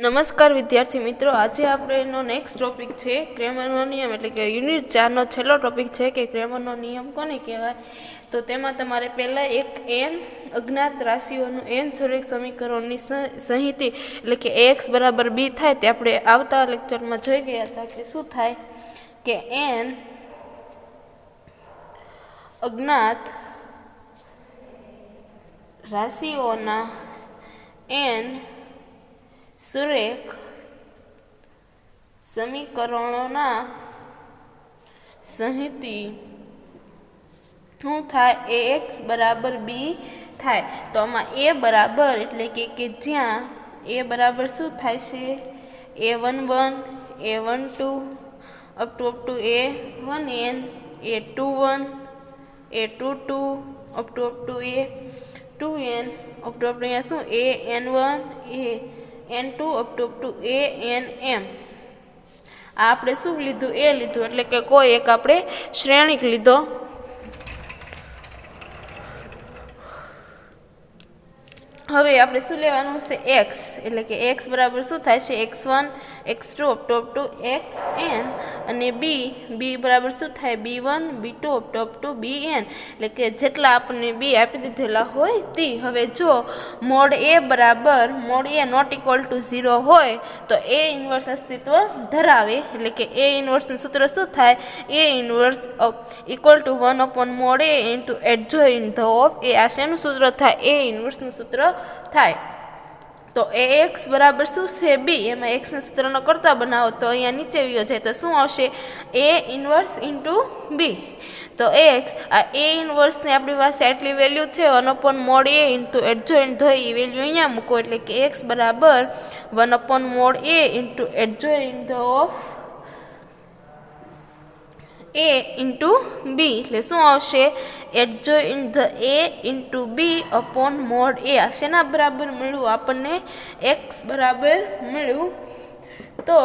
નમસ્કાર વિદ્યાર્થી મિત્રો, આજે આપણેનો નેક્સ્ટ ટોપિક છે ક્રેમરનો નિયમ, એટલે કે યુનિટ 4નો છેલ્લો ટોપિક છે કે ક્રેમરનો નિયમ કોને કહેવાય. તો તેમાં તમારે પહેલાં એક n અજ્ઞાત રાશિઓનું n સુરેખ સમીકરણની સહિતી એટલે કે ax બરાબર b થાય તે આપણે આવતા લેક્ચરમાં જોઈ ગયા હતા કે શું થાય કે n અજ્ઞાત રાશિઓના n સુરેખ સમીકરણોના સહિતી શું થાય ax બરાબર b થાય. તો આમાં a બરાબર એટલે કે જ્યાં a બરાબર શું થાય છે a11 a12 up to a1n a21 a22 up to a2n up to અહીંયા શું an1 an2 up to anm. આ આપણે શું લીધું એ લીધું એટલે કે કોઈ એક આપણે શ્રેણિક લીધો. હવે આપણે શું લેવાનું છે x, એટલે કે x બરાબર શું થાય છે x1 x2 up to xn અને b બરાબર શું થાય b1 b2 up to bn, એટલે કે જેટલા આપણને b આપી દીધેલા હોય તે. હવે જો મોડ a બરાબર mod a not equal to 0 હોય તો a ઇન્વર્સ અસ્તિત્વ ધરાવે, એટલે કે a ઇન્વર્સનું સૂત્ર શું થાય a inverse equal to 1 upon mode a into adjoint the of a. આ શેનું સૂત્ર થાય a ઇન્વર્સનું સૂત્ર થાય. તો ax બરાબર શું છે b, એમાં x ના સૂત્રનો કરતા બનાવો તો અહીંયા નીચે વ્યો જાય તો શું આવશે a ઇન્વર્સ ઇન્ટુ b. તો x આ a ઇન્વર્સની આપણી પાસે આટલી વેલ્યુ છે 1 upon mode a into adjoint the A value અહીંયા મૂકો, એટલે કે x બરાબર 1 upon mode a into adjoint the of a into b, એટલે શું આવશે adjoint the a into b upon mode a. આ શેના બરાબર મળ્યું આપણને x બરાબર મળ્યું. તો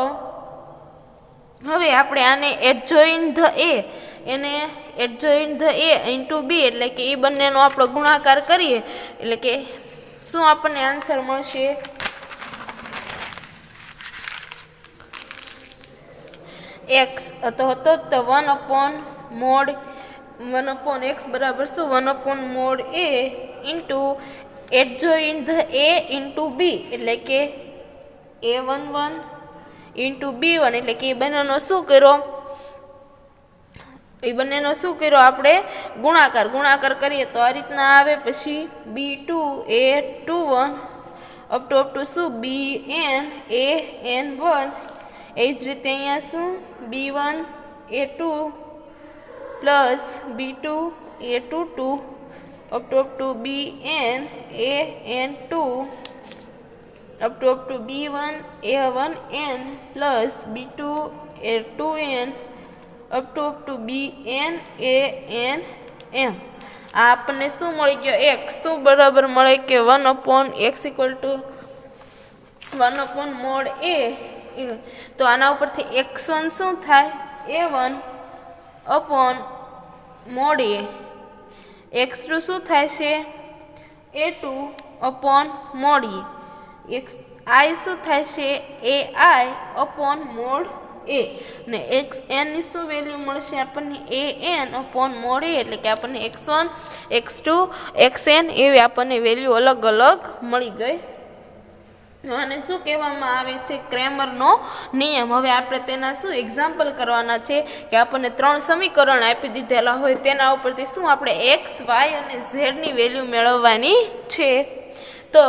હવે આપણે આને એડજોઇન્ટ ધ a એને adjoint the a into b એટલે કે એ બંનેનો આપણે ગુણાકાર કરીએ એટલે કે શું આપણને આન્સર મળશે x તો 1 અપોન x બરાબર શું 1 upon mode a into adjoint the a into b એટલે કે a11 ઇન્ટુ b1, એટલે કે એ બંનેનો શું કર્યો આપણે ગુણાકાર કરીએ તો આ રીતના આવે. પછી b2 a21 અપ ટુ શું bn an1, એ જ રીતે અહીંયા શું b1 a2 plus b2 a22 up to bn an2 up to b1 a1n plus b2 a2n up to bn anm. આ આપણને શું મળી ગયો x શું બરાબર મળે કે 1 upon x equal to 1 upon mode a. તો આના ઉપરથી x1 શું થાય a1 upon mode a, x2 શું થાય છે a2 upon mode a, i શું થાય છે ai અપોન મોડ a, ને xn ની શું વેલ્યુ મળશે આપણને an અપોન મોડ a, એટલે કે આપણને x1 x2 xn એવી આપણને વેલ્યુ અલગ અલગ મળી ગઈ. અને શું કહેવામાં આવે છે ક્રેમરનો નિયમ. હવે આપણે તેના શું એક્ઝામ્પલ કરવાના છે કે આપણને 3 સમીકરણ આપી દીધેલા હોય તેના ઉપરથી શું આપણે x y અને z ની વેલ્યુ મેળવવાની છે. તો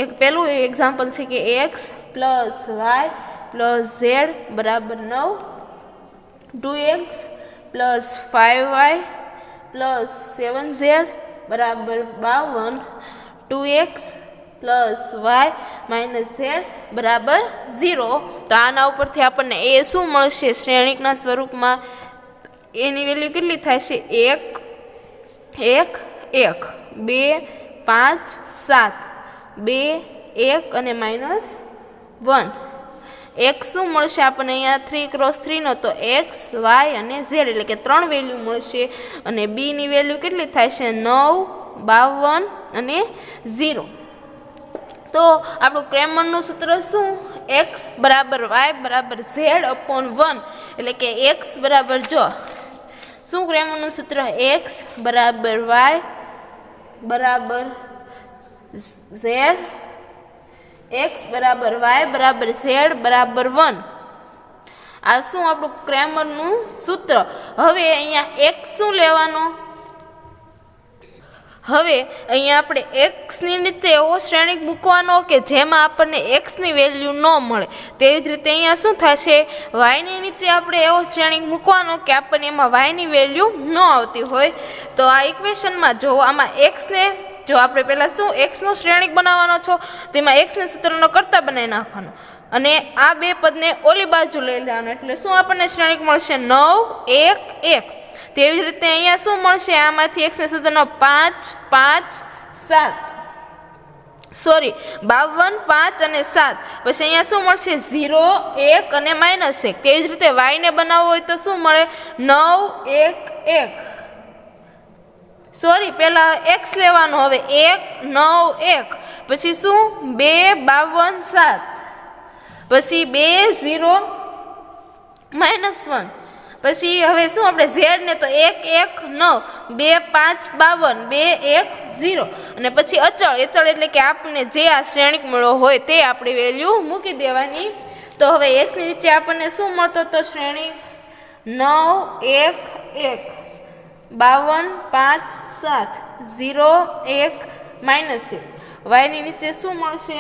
એક પહેલું એક્ઝામ્પલ છે કે x plus y plus z બરાબર 9, 2x plus 5y plus 7z બરાબર 52, 2x plus Y minus Z બરાબર 0. તો આના ઉપરથી આપણને એ શું મળશે શ્રેણિકના સ્વરૂપમાં એની વેલ્યુ કેટલી થાય છે 1 1 2 5 7 2 1 અને -1. x શું મળશે આપણને અહીંયા 3 × 3 નો તો x y અને z એટલે કે 3 વેલ્યુ મળશે. અને b ની વેલ્યુ કેટલી થાય છે 9 52 અને 0. તો આપણું ક્રેમરનું સૂત્ર શું? એક્સ બરાબર વાય બરાબર ઝેડ અપોન 1, એટલે કે એક્સ બરાબર જો શું ક્રેમરનું સૂત્ર? એક્સ બરાબર વાય બરાબર ઝેડ, એક્સ બરાબર વાય બરાબર ઝેડ બરાબર 1. આ શું આપણું ક્રેમરનું સૂત્ર. હવે અહીંયા એક્સ શું લેવાનો? હવે અહીંયા આપણે એક્સની નીચે એવો શ્રેણિક મૂકવાનો કે જેમાં આપણને એક્સની વેલ્યુ ન મળે. તેવી જ રીતે અહીંયા શું થશે? વાયની નીચે આપણે એવો શ્રેણિક મૂકવાનો કે આપણને એમાં વાયની વેલ્યુ ન આવતી હોય. તો આ ઇક્વેશનમાં જો આમાં એક્સને જો આપણે પહેલાં શું એક્સનો શ્રેણિક બનાવવાનો છો, તેમાં એક્સને સૂત્રનો કરતા બનાવી નાખવાનો અને આ બે પદને ઓલી બાજુ લઈ લેવાનું, એટલે શું આપણને શ્રેણિક મળશે? 9 1 1. તેવી જ રીતે અહીંયા શું મળશે? આમાંથી એક્સને સૂત્રનો 5 5 7 સોરી 52 5 અને 7. પછી અહીંયા શું મળશે? 0 1 અને -1. તેવી જ રીતે વાયને બનાવવો હોય તો શું મળે? 9 1 1 સોરી પહેલાં એક્સ લેવાનો. હવે 1 9 1 પછી શું? 2 52 7 પછી 2 0 -1. પછી હવે શું આપણે ઝેડ ને તો 1 1 9 2 5 52 2 1 0 અને પછી અચળ એટલે કે આપણને જે આ શ્રેણિક મળ્યો હોય તે આપણી વેલ્યુ મૂકી દેવાની. તો હવે એક્સની નીચે આપણને શું મળતો? તો શ્રેણિક 9 1 1 52 5 7 0 1 -1. વાયની નીચે શું મળશે?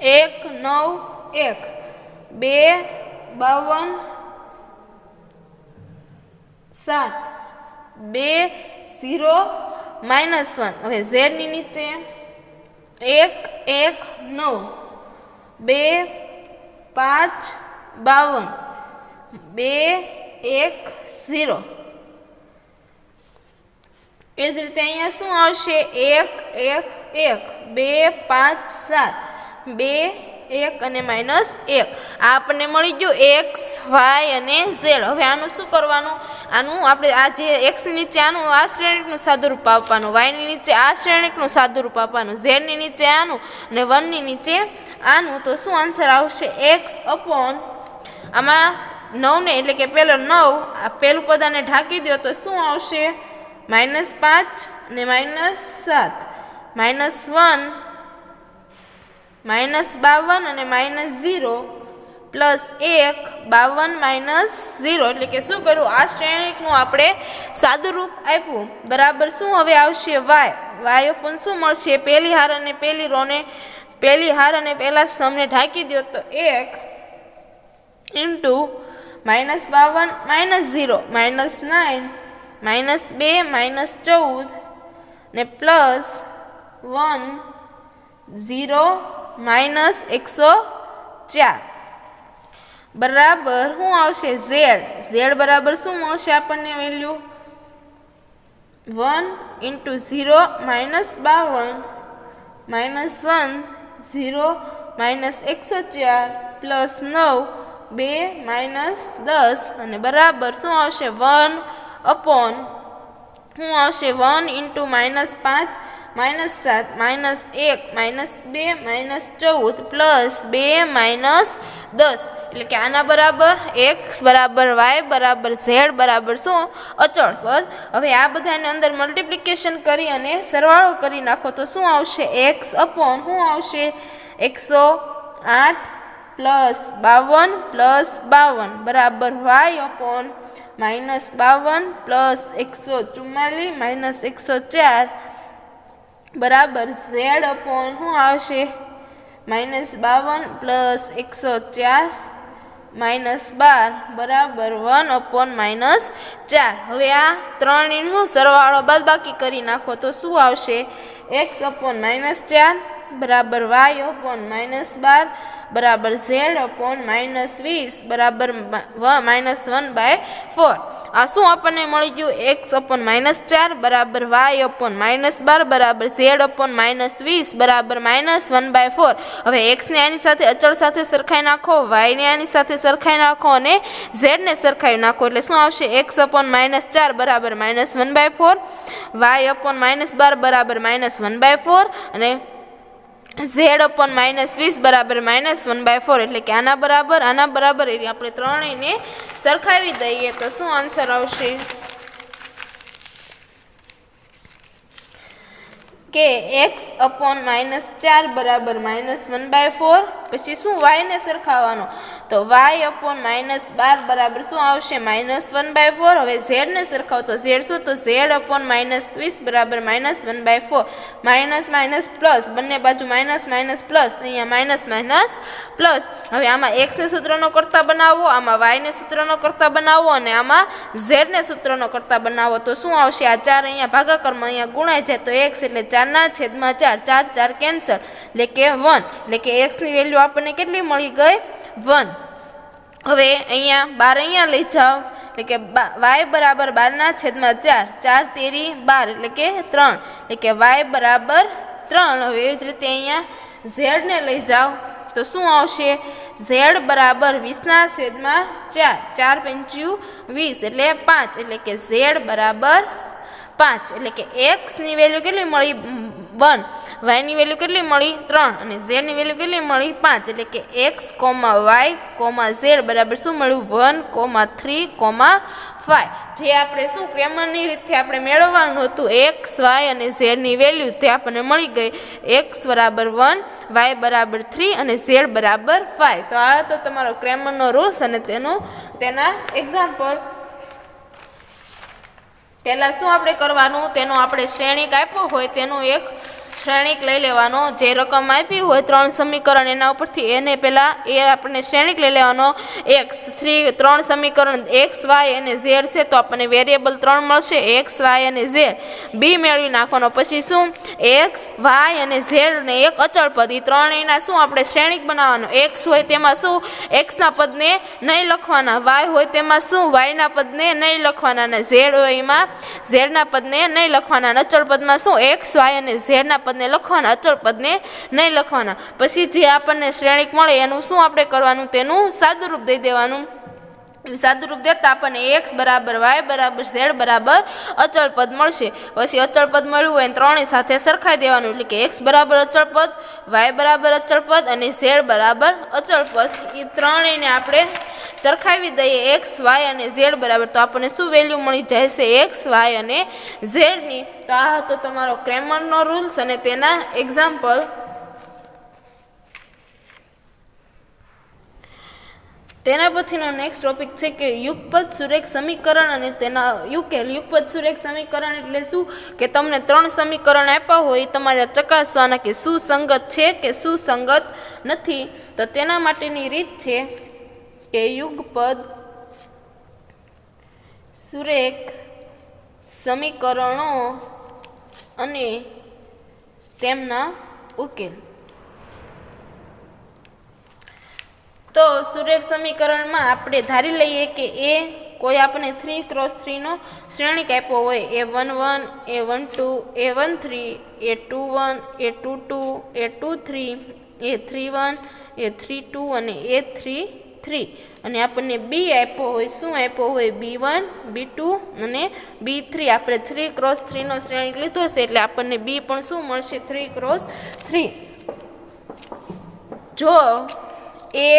1 9 1 2 52 7 2 0 -1. હવે ઝેડની નીચે 1 1 9 2 5 52 2 1 0. એ જ રીતે અહીંયા શું આવશે? 1 1 1 2 5 7 2 1 અને -1. આ આપણને મળી ગયું એક્સ વાય અને ઝેડ. હવે આનું શું કરવાનું? આનું આપણે આ જે એક્સની નીચે આનું આ શ્રેણિકનું સાદુરૂપ આપવાનું, વાયની નીચે આ શ્રેણિકનું સાદુરૂપ આપવાનું, ઝેડની નીચે આનું અને 1ની નીચે આનું. તો શું આન્સર આવશે? એક્સ અપોન આમાં 9 ને એટલે કે પહેલો 9 આ પહેલું પદાને ઢાંકી દો તો શું આવશે? -5 અને -7 -1 -52 અને -0 પ્લસ 1 52 -0. એટલે કે શું કર્યું? આ શ્રેણિકનું આપણે સાદુરૂપ આપ્યું. બરાબર શું હવે આવશે? વાય. વાય અપોન શું મળશે? પહેલી હાર અને પહેલી રોને પહેલી હાર અને પહેલા સ્તંભને ઢાંકી દો તો 1 ઇન્ટુ -52 -0 -9 -2 -14 ને પ્લસ 1 0 -104 બરાબર શું આવશે? ઝેડ. ઝેડ બરાબર શું મળશે આપણને વેલ્યુ? 1 ઇન્ટુ 0 -52 -1 0 -104 પ્લસ 9 2 -10 અને બરાબર શું આવશે? 1 અપોન શું આવશે? 1 ઇન્ટુ -5 -7 -1 -2 -14 પ્લસ 2 -10. એટલે કે આના બરાબર એક્સ બરાબર વાય બરાબર ઝેડ બરાબર શું? અચળ પદ. હવે આ બધાને અંદર મલ્ટિપ્લિકેશન કરી અને સરવાળો કરી નાખો તો શું આવશે? એક્સ અપોન શું આવશે? 108 પ્લસ 52 પ્લસ 52 બરાબર વાય અપોન -52 પ્લસ 144 -104 બરાબર ઝેડ અપોન શું આવશે? -52 પ્લસ 104 -12 બરાબર 1 અપોન -4. હવે આ ત્રણનો સરવાળો બાદબાકી કરી નાખો તો શું આવશે? x અપોન -4 બરાબર y અપોન -12 બરાબર z અપોન -20 બરાબર -1/4. આ શું આપણને મળી ગયું? x અપોન -4 બરાબર y અપોન -12 બરાબર z અપોન -20 બરાબર -1/4. હવે x ને આની સાથે અચળ સાથે સરખાઈ નાખો, y ને આની સાથે સરખાઈ નાખો અને z ને સરખાઈ નાખો એટલે શું આવશે? x અપોન -4 બરાબર -1/4, y અપોન -12 બરાબર -1/4 અને ઝેડ અપોન -20 બરાબર -1/4 એટલે કે આના બરાબર એટલે આપણે ત્રણેયને સરખાવી દઈએ તો શું આન્સર આવશે કે x અપોન -4 બરાબર -1/4 પછી શું y ને સરખાવવાનો તો y અપોન -12 બરાબર શું આવશે -1/4 હવે z ને સરખાવ તો z શું તો z અપોન -20 બરાબર -1/4 માઇનસ માઇનસ પ્લસ બંને બાજુ માઇનસ પ્લસ અહીંયા માઇનસ પ્લસ હવે આમાં x ને સૂત્રનો કરતા બનાવો આમાં y ને સૂત્રનો કરતા બનાવો અને આમાં z ને સૂત્રનો કરતા બનાવો તો શું આવશે આ 4 અહીંયા ભાગાકારમાં અહીંયા ગુણાય જાય તો x એટલે 4/4 4 કેન્સલ એટલે કે 1 એટલે કે x ની વેલ્યુ આપણને કેટલી મળી ગઈ 1 હવે અહીંયા 12 અહીંયા લઈ જાઓ એટલે કે y બરાબર 12/4 4 તેરી 12 એટલે કે 3 એટલે કે y બરાબર 3 હવે એવી જ રીતે અહીંયા z ને લઈ જાઓ તો શું આવશે z બરાબર 20/4 4 5 20 એટલે 5 એટલે કે z બરાબર 5 એટલે કે x ની વેલ્યુ કેટલી મળી 1 y ની વેલ્યુ કેટલી મળી 3 અને z ની વેલ્યુ કેટલી મળી 5 એટલે કે x, y, z બરાબર શું મળ્યું 1, 3, 5 જે આપણે શું ક્રેમરની રીતે આપણે મેળવવાનું હતું x, y અને z ની વેલ્યુ તે આપણને મળી ગઈ x બરાબર 1, y બરાબર 3 અને z બરાબર 5 તો આ તો તમારો ક્રેમરનો રૂલ્સ અને તેના એક્ઝામ્પલ પહેલાં શું આપણે કરવાનું તેનો આપણે શ્રેણિક આપ્યો હોય તેનું એક શ્રેણિક લઈ લેવાનો જે રકમ આપી હોય 3 સમીકરણ એના ઉપરથી એને પહેલાં એ આપણને શ્રેણિક લઈ લેવાનો x 3 સમીકરણ x y અને z છે તો આપણને વેરિયેબલ 3 મળશે x y અને z b મેળવી નાખવાનો પછી શું x y અને z ને એક અચળ પદ એ ત્રણેયના શું આપણે શ્રેણિક બનાવવાનો x હોય તેમાં શું x ના પદને નહીં લખવાના y હોય તેમાં શું y ના પદને નહીં લખવાના અને z હોય એમાં z ના પદને નહીં લખવાના અચળ પદમાં શું x y અને z ના પદને લખવાના અચળ પદને નહીં લખવાના પછી જે આપણને શ્રેણિક મળે એનું શું આપણે કરવાનું તેનું સાદું રૂપ દઈ દેવાનું સાદું રૂપ દેતા આપણને x બરાબર y બરાબર z બરાબર અચળ પદ મળશે પછી અચળ પદ મળ્યું હોય ત્રણેય સાથે સરખાઈ દેવાનું એટલે કે x બરાબર અચળ પદ y બરાબર અચળ પદ અને z બરાબર અચળ પદ એ ત્રણેયને આપણે સરખાવી દઈએ x, y અને z બરાબર તો આપણને શું વેલ્યુ મળી જાય છે x, y અને z ની તો આ હતો તમારો ક્રેમરનો રૂલ્સ અને તેના એક્ઝામ્પલ તેના પછીનો નેક્સ્ટ ટોપિક છે કે યુગપદ સુરેખ સમીકરણ અને તેના ઉકેલ યુગપદ સુરેખ સમીકરણ એટલે શું કે તમને 3 સમીકરણ આપ્યા હોય તમારે ચકાસવાના કે સુસંગત છે કે સુસંગત નથી તો તેના માટેની રીત છે કે યુગપદ સુરેખ સમીકરણો અને તેમના ઉકેલ તો સુરેખ સમીકરણમાં આપણે ધારી લઈએ કે એ કોઈ આપણે 3x3 નો શ્રેણિક આપ્યો હોય a11 a12 a13 a21 a22 a23 a31 a32 અને a33 અને આપણને b આપ્યો હોય શું આપ્યો હોય b1 b2 અને b3 આપણે 3x3 નો શ્રેણિક લીધો છે એટલે આપણને b પણ શું મળશે 3x3 જો a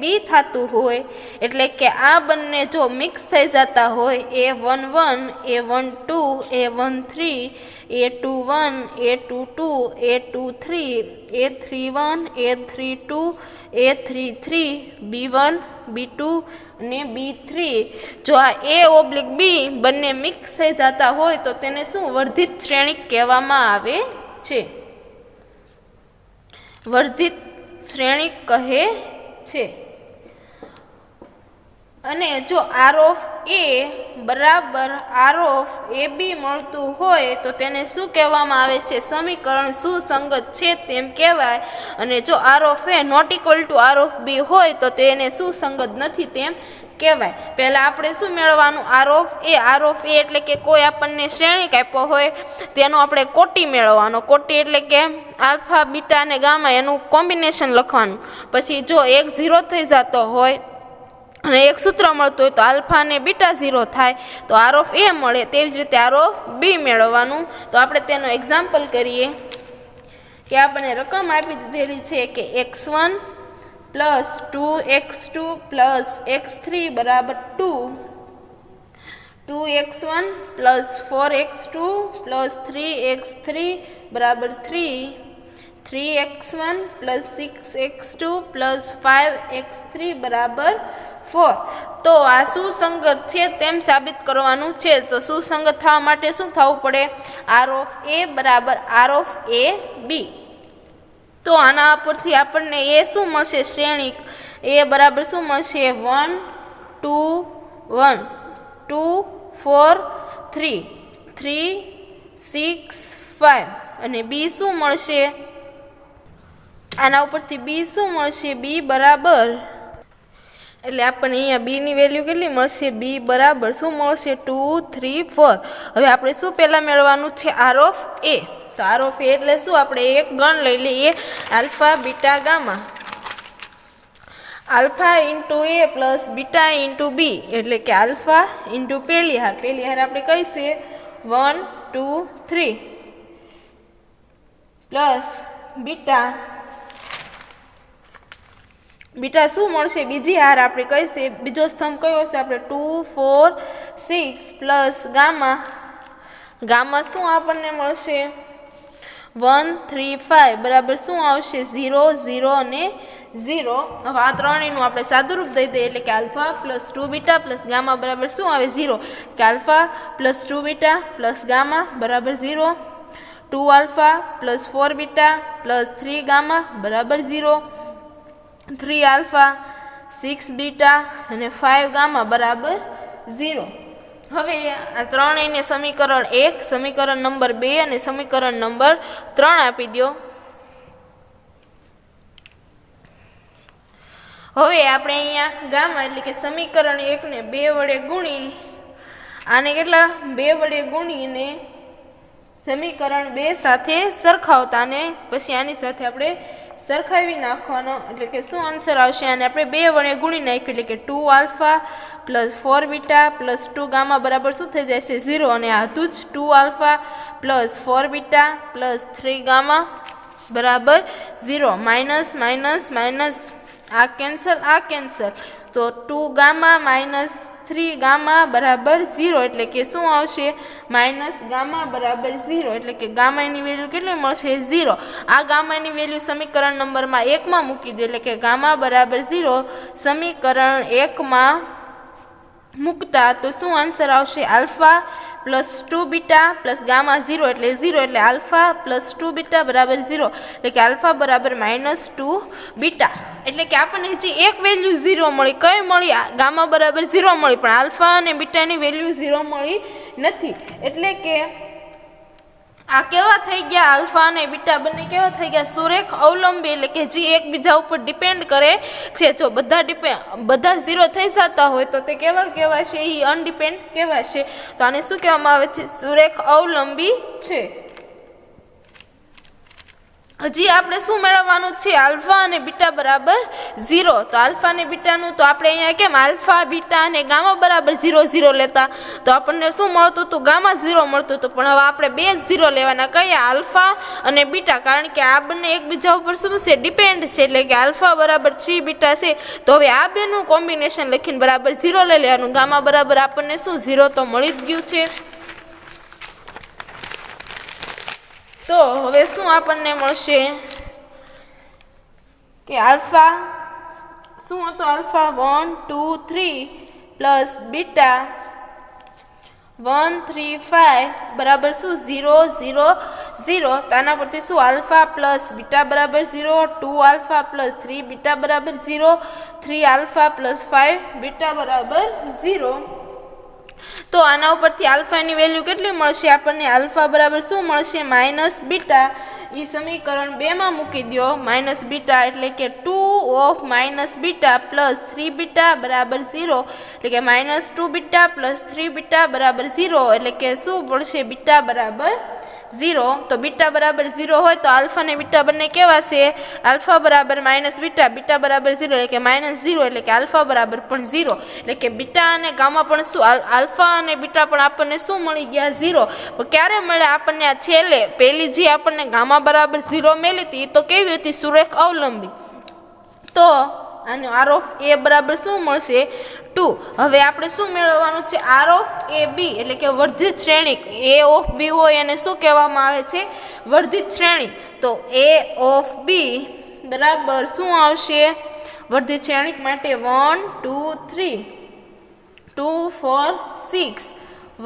b થતું હોય એટલે કે આ બંને જો મિક્સ થઈ જતા હોય a11 a12 a13 a21 a22 a23 a31 a32 a33 b1 b2 અને b3 જો આ a ઓબ્લિક b બંને મિક્સ થઈ જતા હોય તો તેને શું વર્ધિત શ્રેણિક કહેવામાં આવે છે વર્ધિત શ્રેણિક કહે છે અને જો r ઓફ a બરાબર r ઓફ ab મળતું હોય તો તેને શું કહેવામાં આવે છે સમીકરણ સુસંગત છે તેમ કહેવાય અને જો r of a not equal to r of b હોય તો તેને સુસંગત નથી તેમ કહેવાય પહેલાં આપણે શું મેળવવાનું r ઓફ a એટલે કે કોઈ આપણને શ્રેણિક આપ્યો હોય તેનો આપણે કોટી મેળવવાનો કોટી એટલે કે આલ્ફા બીટા અને ગામા એનું કોમ્બિનેશન લખવાનું પછી જો એક 0 થઈ જતો હોય અને એક સૂત્ર મળતું હોય તો આલ્ફા અને બીટા 0 થાય તો r ઓફ a મળે તેવી જ રીતે r ઓફ b મેળવવાનું તો આપણે તેનો એક્ઝામ્પલ કરીએ કે આપણને રકમ આપી દીધેલી છે કે x1 plus 2x2 plus x3 બરાબર 2, 2x1 plus 4x2 plus 3x3 બરાબર 3, 3x1 plus 6x2 plus 5x3 બરાબર 4. તો આ સુસંગત છે તેમ સાબિત કરવાનું છે. તો સુસંગત થવા માટે શું થવું પડે? આર ઓફ એ બરાબર આર ઓફ એ બી. તો આના પરથી આપણને એ શું મળશે? શ્રેણિક એ બરાબર શું મળશે? 1 2 1 2 4 3 3 6 5 અને બી શું મળશે? આના ઉપરથી બી શું મળશે? બી બરાબર, એટલે આપણને અહીંયા બીની વેલ્યુ કેટલી મળશે? બી બરાબર શું મળશે? 2 3 4. હવે આપણે શું પહેલાં મેળવવાનું છે? આર ઓફ એ. તો આર ઓફ એ એટલે શું? આપણે એક ગણ લઈ લઈએ, alpha beta gamma. Alpha into A plus beta into B, એટલે કે આલ્ફા ઇન્ટુ પહેલી હાર આપણે કઈ છે? 1 2 3 પ્લસ બીટા શું મળશે? બીજી હાર આપણે કઈ છે? બીજો સ્તંભ કયો છે? આપણે 2 4 6 પ્લસ ગામા શું આપણને મળશે? 1 3 5 બરાબર શું આવશે? 0 0 અને 0. હવે આ ત્રણેયનું આપણે સાદુરૂપ દઈ દઈએ, એટલે કે alpha plus 2 beta plus gamma બરાબર શું આવે? 0. કે alpha plus 2 beta plus gamma બરાબર 0. 2 alpha plus 4 beta plus 3 gamma બરાબર 0. 3 આલ્ફા 6 બીટા અને 5 ગામા બરાબર 0. હવે આ ત્રણેયને સમીકરણ 1, સમીકરણ નંબર 2 અને સમીકરણ નંબર 3 આપી દો. હવે આપણે અહીંયા ગામા એટલે કે સમીકરણ 1 ને 2 વડે ગુણી, આને કેટલા? 2 વડે ગુણીને સમીકરણ 2 સાથે સરખાવતા અને પછી આની સાથે આપણે સરખાવી નાખવાનો, એટલે કે શું આન્સર આવશે? અને આપણે 2 વડે ગુણી નાખીએ, એટલે કે 2 alpha plus 4 beta plus 2 gamma બરાબર શું થઈ જાય છે? 0. અને આ હતું જ 2 alpha plus 4 beta plus 3 gamma બરાબર 0. માઇનસ માઇનસ માઇનસ, આ કેન્સલ, તો 2 ગામા માઇનસ 3 ગામા બરાબર 0, એટલે કે શું આવશે? માઇનસ ગામા બરાબર 0, એટલે કે ગામાની વેલ્યુ કેટલી મળશે? 0. આ ગામાની વેલ્યુ સમીકરણ નંબરમાં 1 માં મૂકી દો, એટલે કે ગામા બરાબર 0 સમીકરણ 1 માં મૂકતા તો શું આન્સર આવશે? Alpha plus 2 beta plus gamma 0, એટલે 0, એટલે આલ્ફા પ્લસ 2 બીટા બરાબર 0, એટલે કે આલ્ફા બરાબર માઇનસ 2 બીટા. એટલે કે આપણને હજી એક વેલ્યુ 0 મળી. કઈ મળી? ગામા બરાબર 0 મળી, પણ આલ્ફા અને બીટાની વેલ્યુ 0 મળી નથી. એટલે કે આ કેવા થઈ ગયા? આલ્ફા અને બીટા બંને કેવા થઈ ગયા? સુરેખ અવલંબી, એટલે કે જે એકબીજા ઉપર ડિપેન્ડ કરે છે. જો બધા 0 થઈ જતા હોય તો તે કેવા કહેવાશે? એ અનડિપેન્ડ કહેવાશે. તો આને શું કહેવામાં આવે છે? સુરેખ અવલંબી છે. હજી આપણે શું મેળવવાનું છે? આલ્ફા અને બીટા બરાબર 0. તો આલ્ફા અને બીટાનું તો આપણે અહીંયા કેમ આલ્ફા બીટા અને ગામા બરાબર 0 0 લેતા, તો આપણને શું મળતું હતું? ગામા 0 મળતું હતું. પણ હવે આપણે 2 0 લેવાના. કયા? આલ્ફા અને બીટા, કારણ કે આ બંને એકબીજા ઉપર શું છે? ડિપેન્ડ છે. એટલે કે આલ્ફા બરાબર 3 બીટા છે, તો હવે આ બેનું કોમ્બિનેશન લખીને બરાબર 0 લઈ લેવાનું. ગામા બરાબર આપણને શું? 0 તો મળી જ ગયું છે. તો હવે શું આપણને મળશે? કે આલ્ફા શું હતો? આલ્ફા 1 2 3 પ્લસ બીટા 1 3 5 બરાબર શું? 0 0 0. તો આના પરથી શું? આલ્ફા પ્લસ બીટા બરાબર 0, 2 આલ્ફા પ્લસ 3 બીટા બરાબર 0, 3 આલ્ફા પ્લસ 5 બીટા બરાબર 0. તો આના ઉપરથી આલ્ફાની વેલ્યુ કેટલી મળશે આપણને? આલ્ફા બરાબર શું મળશે? Minus beta. એ સમીકરણ 2 માં મૂકી દો. માઇનસ બીટા એટલે કે 2 of minus beta plus 3 beta બરાબર 0, એટલે કે માઇનસ 2 બીટા પ્લસ 3 બીટા બરાબર 0, એટલે કે શું પડશે? બીટા બરાબર 0 તો બીટા બરાબર 0 હોય તો આલ્ફા ને બીટા બંને કેવા છે આલ્ફા બરાબર માઇનસ બીટા બીટા બરાબર 0 એટલે કે -0 એટલે કે આલ્ફા બરાબર પણ 0 એટલે કે બીટા અને ગામા પણ શું આલ્ફા અને બીટા પણ આપણને શું મળી ગયા 0 પણ ક્યારે મળે આપણને આ છેલ્લે પહેલી જે આપણને ગામા બરાબર 0 મળી હતી તો કેવી હતી સુરેખ અવલંબી તો આનો આર ઓફ એ બરાબર શું મળશે 2 હવે આપણે શું મેળવવાનું છે આર ઓફ એ બી એટલે કે વર્ધિત શ્રેણિક એ ઓફ બી હોય એને શું કહેવામાં આવે છે વર્ધિત શ્રેણી તો એ ઓફ બી બરાબર શું આવશે વર્ધિત શ્રેણિક માટે 1 2 3 2 4 6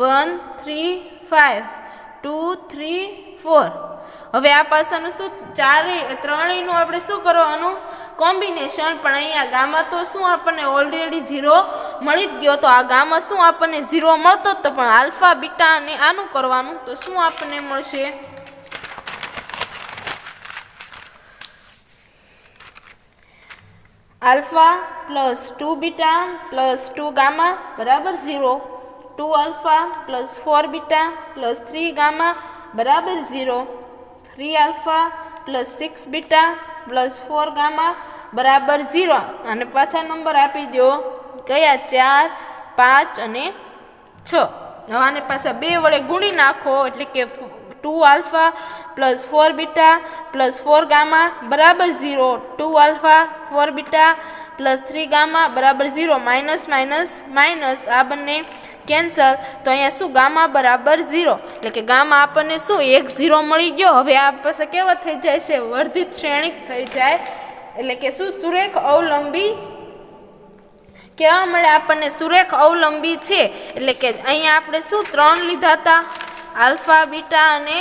1 3 5 2 3 4 હવે આ પાસાનું શું ત્રણેયનું આપણે શું કરવાનું કોમ્બિનેશન પણ અહીંયા ગામા તો શું આપણને ઓલરેડી 0 મળી જ ગયો તો આ ગામા શું આપણને 0 મળતો તો પણ આલ્ફા બીટા અને આનું કરવાનું તો શું આપણને મળશે alpha plus 2 beta plus 2 gamma બરાબર 0 2 alpha plus 4 beta plus 3 gamma બરાબર 0 3 alpha plus 6 beta plus 4 gamma બરાબર 0 અને પાછા નંબર આપી દો કયા 4 5 અને 6 હવે આને પાછા 2 વડે ગુણી નાખો એટલે કે 2 alpha plus 4 beta plus 4 gamma બરાબર 0 2 આલ્ફા 4 બીટા પ્લસ 3 ગામા બરાબર 0 માઇનસ માઇનસ માઇનસ આ બંને કેન્સલ તો અહીંયા શું ગામા બરાબર 0 એટલે કે ગામા આપણને શું 1 0 મળી ગયો હવે આ પાસે કેવા થઈ જાય છે વર્ધિત શ્રેણિક થઈ જાય એટલે કે શું સુરેખ અવલંબી કેવા મળે આપણને સુરેખ અવલંબી છે એટલે કે અહીંયા આપણે શું 3 લીધા હતા આલ્ફા બીટા અને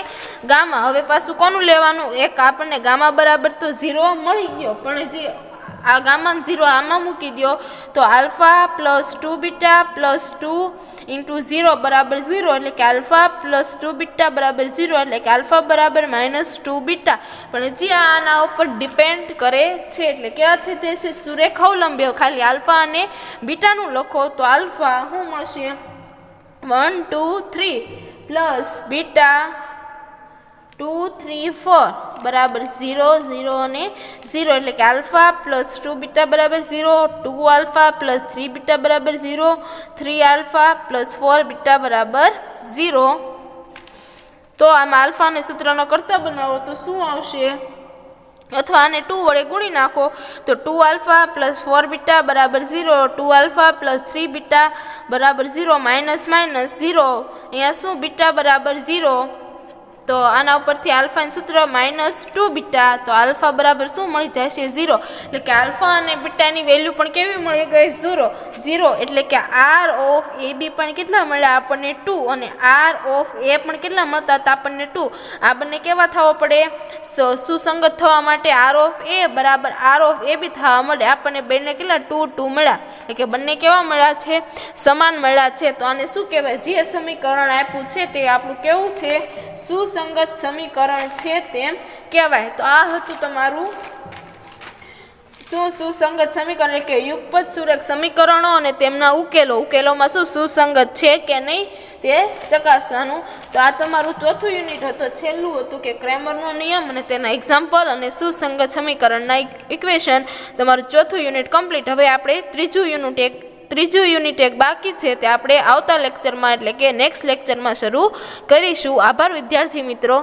ગામા હવે પાછું કોનું લેવાનું એક આપણને ગામા બરાબર તો 0 મળી ગયો પણ જે આ ગામા 0 આમાં મૂકી દો તો alpha plus 2 beta plus 2 into 0 બરાબર 0 એટલે કે આલ્ફા પ્લસ 2 બીટા બરાબર 0 એટલે કે આલ્ફા બરાબર -2 બીટા પણ જે આના ઉપર ડિપેન્ડ કરે છે એટલે કેવા થઈ જશે સુરેખ અવલંબી ખાલી આલ્ફા અને બીટાનું લખો તો આલ્ફા શું મળશે 1 2 3 પ્લસ બીટા 2 3 4 બરાબર 0 0 અને 0 એટલે કે આલ્ફા પ્લસ 2 બીટા બરાબર 0 2 આલ્ફા પ્લસ 3 બીટા બરાબર 0 3 આલ્ફા પ્લસ 4 બીટા બરાબર 0 તો આમાં આલ્ફાને સૂત્રનો કરતા બનાવો તો શું આવશે અથવા આને 2 વડે ગુણી નાખો તો 2 આલ્ફા પ્લસ 4 બીટા બરાબર 0 2 આલ્ફા પ્લસ 3 બીટા બરાબર 0 માઇનસ માઇનસ 0 અહીંયા શું બીટા બરાબર 0 તો આના ઉપરથી આલ્ફાનું સૂત્ર -2 બીટા તો આલ્ફા બરાબર શું મળી જશે 0 એટલે કે આલ્ફા અને બીટાની વેલ્યુ પણ કેવી મળી ગઈ 0 એટલે કે આર ઓફ એ બી પણ કેટલા મળ્યા આપણને 2 અને આર ઓફ એ પણ કેટલા મળતા હતા આપણને 2 આ બંને કેવા થવા પડે સુસંગત થવા માટે આર ઓફ એ બરાબર આર ઓફ એ બી થવા મળે આપણને બંને કેટલા 2 2 મળ્યા એટલે કે બંને કેવા મળ્યા છે સમાન મળ્યા છે તો આને શું કહેવાય જે સમીકરણ આપ્યું છે તે આપણું કેવું છે સુસંગત સમીકરણ છે તેમ કહેવાય તો આ હતું તમારું સુસંગત સમીકરણ એટલે કે યુગપત સુરેખ સમીકરણો અને તેમના ઉકેલોમાં શું સુસંગત છે કે નહીં તે ચકાસવાનું તો આ તમારું ચોથું યુનિટ હતું છેલ્લું હતું કે ક્રેમરનો નિયમ અને તેના એક્ઝામ્પલ અને સુસંગત સમીકરણના ઇક્વેશન તમારું ચોથું યુનિટ કમ્પ્લીટ હવે આપણે ત્રીજું યુનિટ એક બાકી છે તે આપણે આવતા લેક્ચરમાં એટલે કે નેક્સ્ટ લેક્ચરમાં શરૂ કરીશું આભાર વિદ્યાર્થી મિત્રો